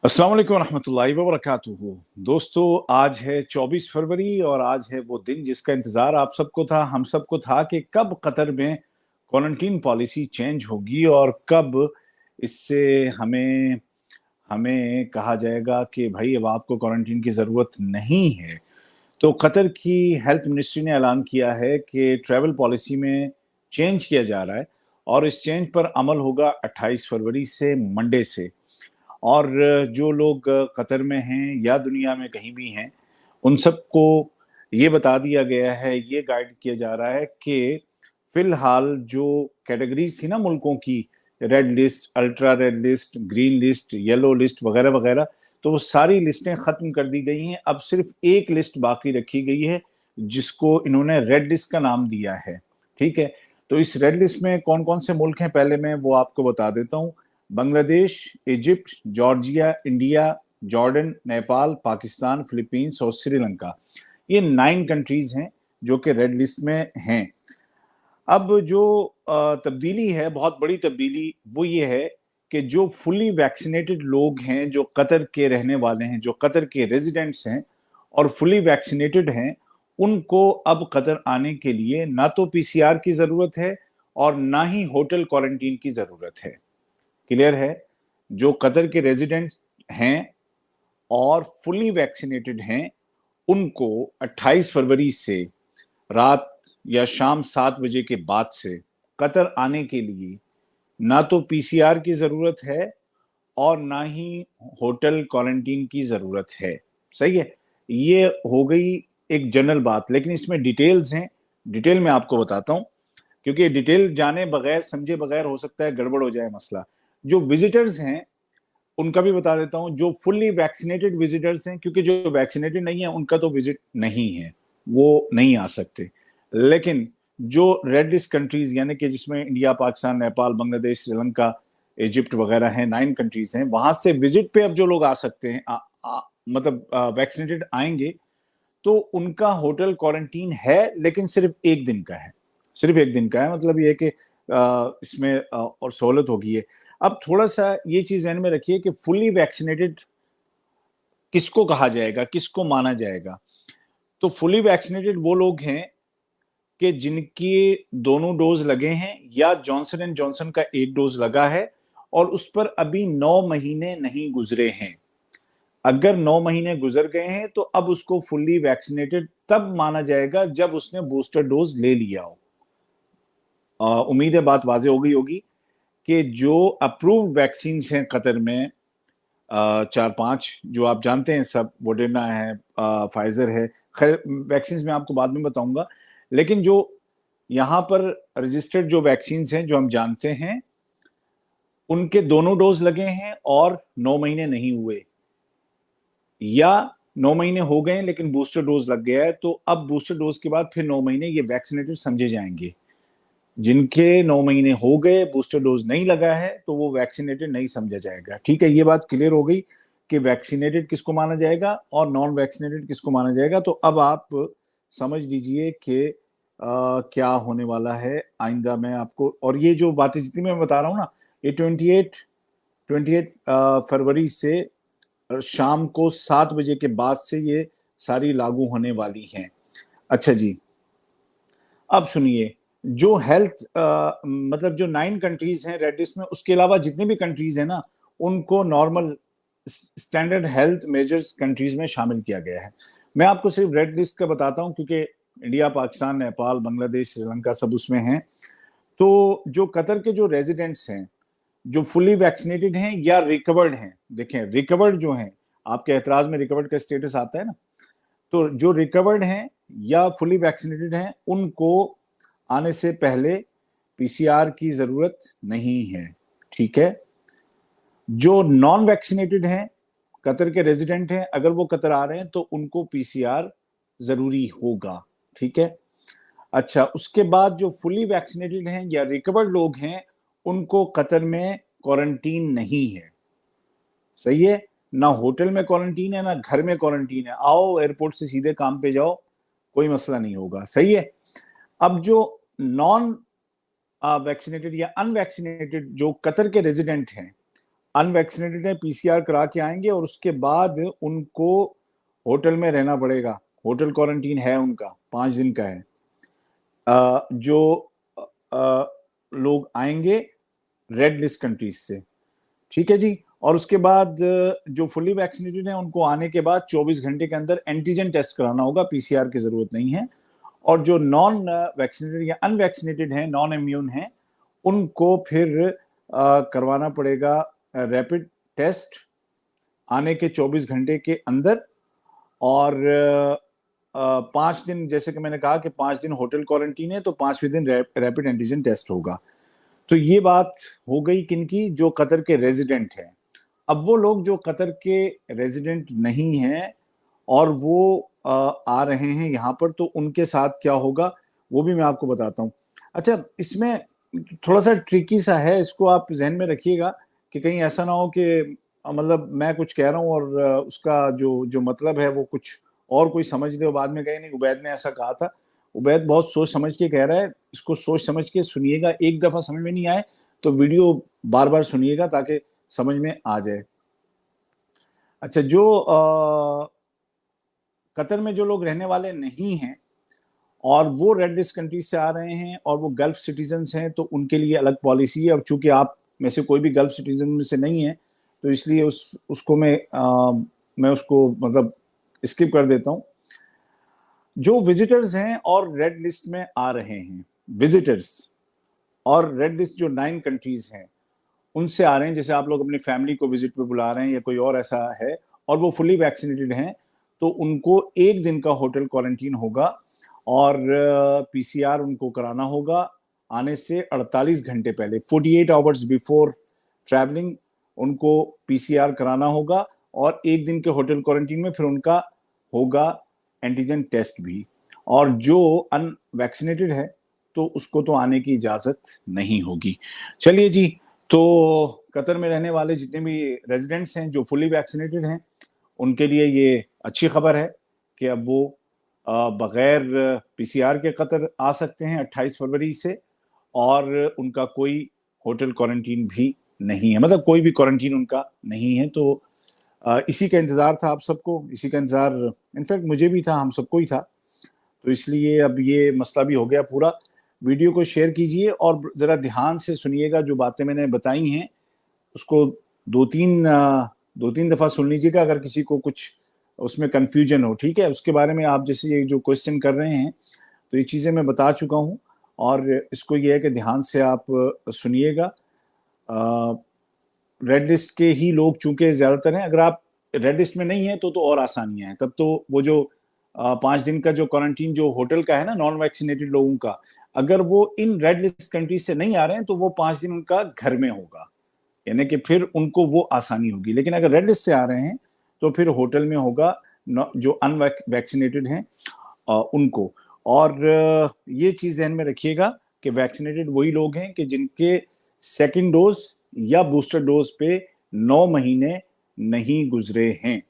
अस्सलाम वालेकुम रहमतुल्लाहि व बरकातुहू। दोस्तों, आज है 24 फरवरी और आज है वो दिन जिसका इंतज़ार आप सबको था, हम सबको था कि कब कतर में क्वारंटीन पॉलिसी चेंज होगी और कब इससे हमें हमें कहा जाएगा कि भाई अब आपको क्वारंटीन की ज़रूरत नहीं है। तो कतर की हेल्थ मिनिस्ट्री ने ऐलान किया है कि ट्रैवल पॉलिसी में चेंज किया जा रहा है और इस चेंज पर अमल होगा 28 फरवरी से, मंडे से। और जो लोग कतर में हैं या दुनिया में कहीं भी हैं, उन सबको ये बता दिया गया है, ये गाइड किया जा रहा है कि फिलहाल जो कैटेगरीज थी ना मुल्कों की, red list, ultra red list, green list, yellow list वगैरह वगैरह, तो वो सारी लिस्टें खत्म कर दी गई हैं। अब सिर्फ एक लिस्ट बाकी रखी गई है जिसको इन्होंने रेड लिस्ट का नाम दिया है। ठीक है, तो इस रेड लिस्ट में कौन कौन से मुल्क हैं पहले मैं वो आपको बता देता हूँ। Bangladesh, Egypt, Georgia, India, Jordan, Nepal, Pakistan, Philippines और श्रीलंका, ये 9 कंट्रीज हैं जो कि रेड लिस्ट में हैं। अब जो तब्दीली है, बहुत बड़ी तब्दीली, वो ये है कि जो फुली वैक्सीनेटेड लोग हैं, जो कतर के रहने वाले हैं, जो कतर के रेजिडेंट्स हैं और फुली वैक्सीनेटेड हैं, उनको अब कतर आने के लिए ना तो पीसीआर की जरूरत है और ना ही होटल क्वारंटीन की जरूरत है। क्लियर है? जो कतर के रेजिडेंट हैं और फुली वैक्सीनेटेड हैं, उनको 28 फरवरी से रात या शाम 7 बजे के बाद से कतर आने के लिए ना तो पीसीआर की जरूरत है और ना ही होटल क्वारंटीन की जरूरत है। सही है, ये हो गई एक जनरल बात, लेकिन इसमें डिटेल्स हैं। डिटेल में आपको बताता हूं, क्योंकि डिटेल जाने बगैर, समझे बगैर हो सकता है गड़बड़ हो जाए मसला। जो विजिटर्स हैं उनका भी बता देता हूं। जो फुल्ली वैक्सीनेटेड विजिटर्स हैं, क्योंकि जो वैक्सीनेटेड नहीं है उनका तो विजिट नहीं है, वो नहीं आ सकते। लेकिन जो रेड लिस्ट कंट्रीज, यानी कि जिसमें इंडिया, पाकिस्तान, नेपाल, बांग्लादेश, श्रीलंका, इजिप्ट वगैरह हैं, 9 कंट्रीज हैं, वहां से विजिट पे अब जो लोग आ सकते हैं, मतलब वैक्सीनेटेड आएंगे, तो उनका होटल क्वारंटीन है, लेकिन सिर्फ एक दिन का है। सिर्फ एक दिन का है, मतलब ये है कि इसमें और सहूलत होगी है। अब थोड़ा सा ये चीज ध्यान में रखिए कि फुल्ली वैक्सीनेटेड किसको कहा जाएगा, किसको माना जाएगा। तो फुल्ली वैक्सीनेटेड वो लोग हैं कि जिनके दोनों डोज लगे हैं या जॉनसन एंड जॉनसन का एक डोज लगा है और उस पर अभी 9 महीने नहीं गुजरे हैं। अगर 9 महीने गुजर गए हैं तो अब उसको फुल्ली वैक्सीनेटेड तब माना जाएगा जब उसने बूस्टर डोज ले लिया हो। उम्मीद है बात वाजे हो गई होगी कि जो अप्रूव्ड वैक्सीन हैं कतर में, 4-5 जो आप जानते हैं सब, वोडेना है, फाइजर है, खैर वैक्सीन में आपको बाद में बताऊंगा। लेकिन जो यहाँ पर रजिस्टर्ड जो वैक्सीन हैं जो हम जानते हैं, उनके दोनों डोज लगे हैं और 9 महीने नहीं हुए, या 9 महीने हो गए लेकिन बूस्टर डोज लग गया है, तो अब बूस्टर डोज के बाद फिर 9 महीने ये वैक्सीनेटेड समझे जाएंगे। जिनके 9 महीने हो गए, बूस्टर डोज नहीं लगा है, तो वो वैक्सीनेटेड नहीं समझा जाएगा। ठीक है, ये बात क्लियर हो गई कि वैक्सीनेटेड किसको माना जाएगा और नॉन वैक्सीनेटेड किसको माना जाएगा। तो अब आप समझ लीजिए कि क्या होने वाला है आइंदा में आपको। और ये जो बातें जितनी मैं बता रहा हूँ ना, ये 28 फरवरी से शाम को 7 बजे के बाद से ये सारी लागू होने वाली हैं। अच्छा जी, अब सुनिए, जो हेल्थ मतलब जो 9 कंट्रीज हैं रेड लिस्ट में, उसके अलावा जितनी भी कंट्रीज हैं ना, उनको normal standard health measures countries में शामिल किया गया है। मैं आपको सिर्फ रेड लिस्ट का बताता हूं क्योंकि इंडिया, पाकिस्तान, नेपाल, बांग्लादेश, श्रीलंका सब उसमें हैं। तो जो कतर के जो रेजिडेंट्स हैं, जो फुली वैक्सीनेटेड हैं या रिकवर्ड हैं, देखें रिकवर्ड जो हैं, आपके एतराज में रिकवर्ड का स्टेटस आता है ना, तो जो रिकवर्ड हैं या फुली वैक्सीनेटेड हैं, उनको आने से पहले पीसीआर की जरूरत नहीं है। ठीक है, जो नॉन वैक्सीनेटेड हैं, कतर के रेजिडेंट हैं, अगर वो कतर आ रहे हैं तो उनको पीसीआर जरूरी होगा। ठीक है, अच्छा, उसके बाद जो फुली वैक्सीनेटेड हैं या रिकवर्ड लोग हैं, उनको कतर में क्वारंटीन नहीं है। सही है, ना होटल में क्वारंटीन है ना घर में क्वारंटीन है। आओ एयरपोर्ट से सीधे काम पे जाओ, कोई मसला नहीं होगा। सही है। अब जो नॉन वैक्सीनेटेड या अनवैक्सीनेटेड जो कतर के रेजिडेंट हैं, अनवैक्सीनेटेड है पीसीआर करा के आएंगे और उसके बाद उनको होटल में रहना पड़ेगा। होटल क्वारंटीन है उनका, 5 दिन का है। जो लोग आएंगे रेड लिस्ट कंट्रीज से, ठीक है जी। और उसके बाद जो फुली वैक्सीनेटेड हैं उनको आने के बाद 24 घंटे के अंदर एंटीजन टेस्ट कराना होगा, पीसीआर की जरूरत नहीं है। और जो नॉन वैक्सीनेटेड या अनवैक्सीनेटेड हैं, नॉन इम्यून हैं, उनको फिर करवाना पड़ेगा रैपिड टेस्ट आने के 24 घंटे के अंदर। और 5 दिन, जैसे कि मैंने कहा कि 5 दिन होटल क्वारंटीन है, तो 5वें दिन रैपिड एंटीजन टेस्ट होगा। तो ये बात हो गई किनकी, जो कतर के रेजिडेंट हैं। अब वो लोग जो कतर के रेजिडेंट नहीं हैं और वो आ रहे हैं यहाँ पर, तो उनके साथ क्या होगा वो भी मैं आपको बताता हूँ। अच्छा, इसमें थोड़ा सा ट्रिकी सा है, इसको आप जहन में रखिएगा कि कहीं ऐसा ना हो कि मतलब मैं कुछ कह रहा हूँ और उसका जो जो मतलब है वो कुछ और कोई समझ ले, बाद में कहे नहीं उबैद ने ऐसा कहा था। उबैद बहुत सोच समझ के कह रहा है, इसको सोच समझ के सुनिएगा। एक दफा समझ में नहीं आए तो वीडियो बार बार सुनिएगा ताकि समझ में आ जाए। अच्छा, जो कतर में जो लोग रहने वाले नहीं हैं और वो रेड लिस्ट कंट्री से आ रहे हैं और वो गल्फ सिटीजन्स हैं, तो उनके लिए अलग पॉलिसी है। और चूंकि आप में से कोई भी गल्फ सिटीजन में से नहीं है, तो इसलिए उसको मैं उसको मतलब स्किप कर देता हूं। जो विजिटर्स हैं और रेड लिस्ट में आ रहे हैं, विजिटर्स और रेड लिस्ट जो 9 कंट्रीज हैं उनसे आ रहे हैं, जैसे आप लोग अपनी फैमिली को विजिट पे बुला रहे हैं या कोई और ऐसा है, और वो फुली वैक्सीनेटेड हैं, तो उनको 1 दिन का होटल क्वारंटीन होगा और पीसीआर उनको कराना होगा आने से 48 घंटे पहले, 48 आवर्स बिफोर ट्रैवलिंग उनको पीसीआर कराना होगा। और 1 दिन के होटल क्वारंटीन में फिर उनका होगा एंटीजन टेस्ट भी। और जो अनवैक्सीनेटेड है तो उसको तो आने की इजाजत नहीं होगी। चलिए जी, तो कतर में रहने वाले जितने भी रेजिडेंट्स हैं जो फुली वैक्सीनेटेड हैं, उनके लिए ये अच्छी खबर है कि अब वो बगैर पीसीआर के कतर आ सकते हैं 28 फरवरी से, और उनका कोई होटल क्वारंटीन भी नहीं है, मतलब कोई भी क्वारंटीन उनका नहीं है। तो इसी का इंतजार था आप सबको, इसी का इंतजार इनफैक्ट मुझे भी था, हम सबको ही था। तो इसलिए अब ये मसला भी हो गया पूरा। वीडियो को शेयर कीजिए और जरा ध्यान से सुनिएगा, जो बातें मैंने बताई हैं उसको दो तीन दफा सुन लीजिएगा अगर किसी को कुछ उसमें कंफ्यूजन हो, ठीक है। उसके बारे में आप जैसे ये जो क्वेश्चन कर रहे हैं, तो ये चीज़ें मैं बता चुका हूँ, और इसको ये है कि ध्यान से आप सुनिएगा। रेड लिस्ट के ही लोग चूंकि ज़्यादातर हैं, अगर आप रेड लिस्ट में नहीं है तो और आसानियां हैं। तब तो वो जो 5 दिन का जो क्वारंटीन जो होटल का है ना नॉन वैक्सीनेटेड लोगों का, अगर वो इन रेड लिस्ट कंट्रीज से नहीं आ रहे हैं तो वो 5 दिन उनका घर में होगा, यानी कि फिर उनको वो आसानी होगी। लेकिन अगर रेड लिस्ट से आ रहे हैं तो फिर होटल में होगा जो अनवैक्सीनेटेड हैं उनको। और ये चीज़ ध्यान में रखिएगा कि वैक्सीनेटेड वही लोग हैं कि जिनके सेकेंड डोज या बूस्टर डोज पे 9 महीने नहीं गुजरे हैं।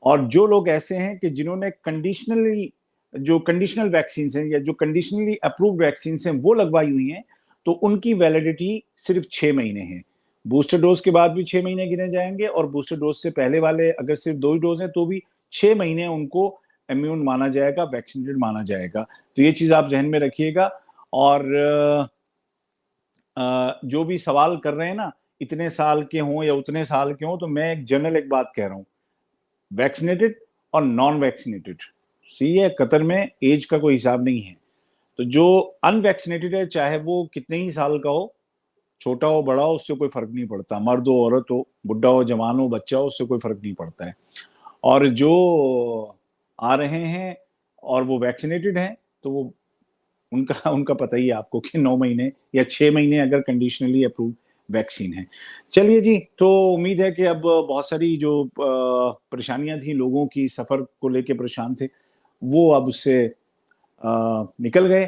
और जो लोग ऐसे हैं कि जिन्होंने कंडीशनल वैक्सीन हैं या जो कंडीशनली अप्रूव्ड वैक्सीन हैं वो लगवाई हुई हैं, तो उनकी वैलिडिटी सिर्फ 6 महीने है। बूस्टर डोज के बाद भी 6 महीने गिने जाएंगे, और बूस्टर डोज से पहले वाले अगर सिर्फ 2 ही डोज हैं तो भी 6 महीने उनको इम्यून माना जाएगा, वैक्सीनेटेड माना जाएगा। तो ये चीज आप जहन में रखिएगा। और जो भी सवाल कर रहे हैं ना, इतने साल के हों या उतने साल के हों, तो मैं एक जनरल एक बात कह रहा हूं, वैक्सीनेटेड और नॉन वैक्सीनेटेड, सही है। कतर में एज का कोई हिसाब नहीं है। तो जो अनवैक्सीनेटेड है, चाहे वो कितने ही साल का हो, छोटा हो बड़ा हो, उससे कोई फर्क नहीं पड़ता, मर्द हो औरत हो, बुढ़ा हो जवान हो बच्चा हो, उससे कोई फर्क नहीं पड़ता है। और जो आ रहे हैं और वो वैक्सीनेटेड हैं, तो वो उनका उनका पता ही है आपको कि 9 महीने या 6 महीने अगर कंडीशनली अप्रूव वैक्सीन है। चलिए जी, तो उम्मीद है कि अब बहुत सारी जो परेशानियां थी लोगों की, सफर को लेके परेशान थे, वो अब उससे निकल गए।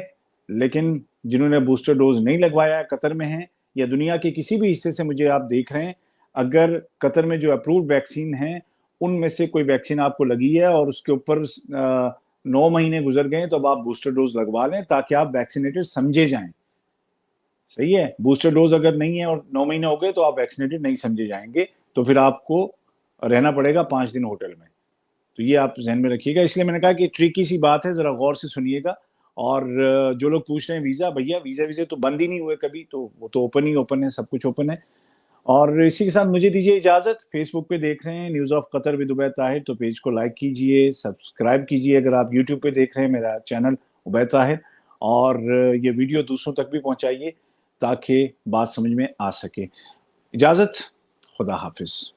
लेकिन जिन्होंने बूस्टर डोज नहीं लगवाया, कतर में हैं या दुनिया के किसी भी हिस्से से मुझे आप देख रहे हैं, अगर कतर में जो अप्रूव्ड वैक्सीन है उनमें से कोई वैक्सीन आपको लगी है और उसके ऊपर 9 महीने गुजर गए, तो अब आप बूस्टर डोज लगवा लें ताकि आप वैक्सीनेटेड समझे जाएं। صحیح ہے. بوسٹر ڈوز اگر نہیں ہے اور 9 مہینے ہو گئے تو آپ ویکسینیٹڈ نہیں سمجھے جائیں گے, تو پھر آپ کو رہنا پڑے گا 5 دن ہوٹل میں. تو یہ آپ ذہن میں رکھیے گا. اس لیے میں نے کہا کہ ٹریکی سی بات ہے, ذرا غور سے سنیے گا. اور جو لوگ پوچھ رہے ہیں ویزا, بھیا ویزے تو بند ہی نہیں ہوئے کبھی, تو وہ تو اوپن ہی اوپن ہے, سب کچھ اوپن ہے. اور اسی کے ساتھ مجھے دیجیے اجازت. فیس بک پہ دیکھ رہے ہیں news of Qatar with Ubaid Tahir, تو پیج کو لائک کیجیے, سبسکرائب کیجیے. اگر آپ یوٹیوب پہ دیکھ رہے ہیں میرا چینل عبید طاہر, اور یہ ویڈیو دوسروں تک بھی پہنچائیے تاکہ بات سمجھ میں آ سکے. اجازت, خدا حافظ.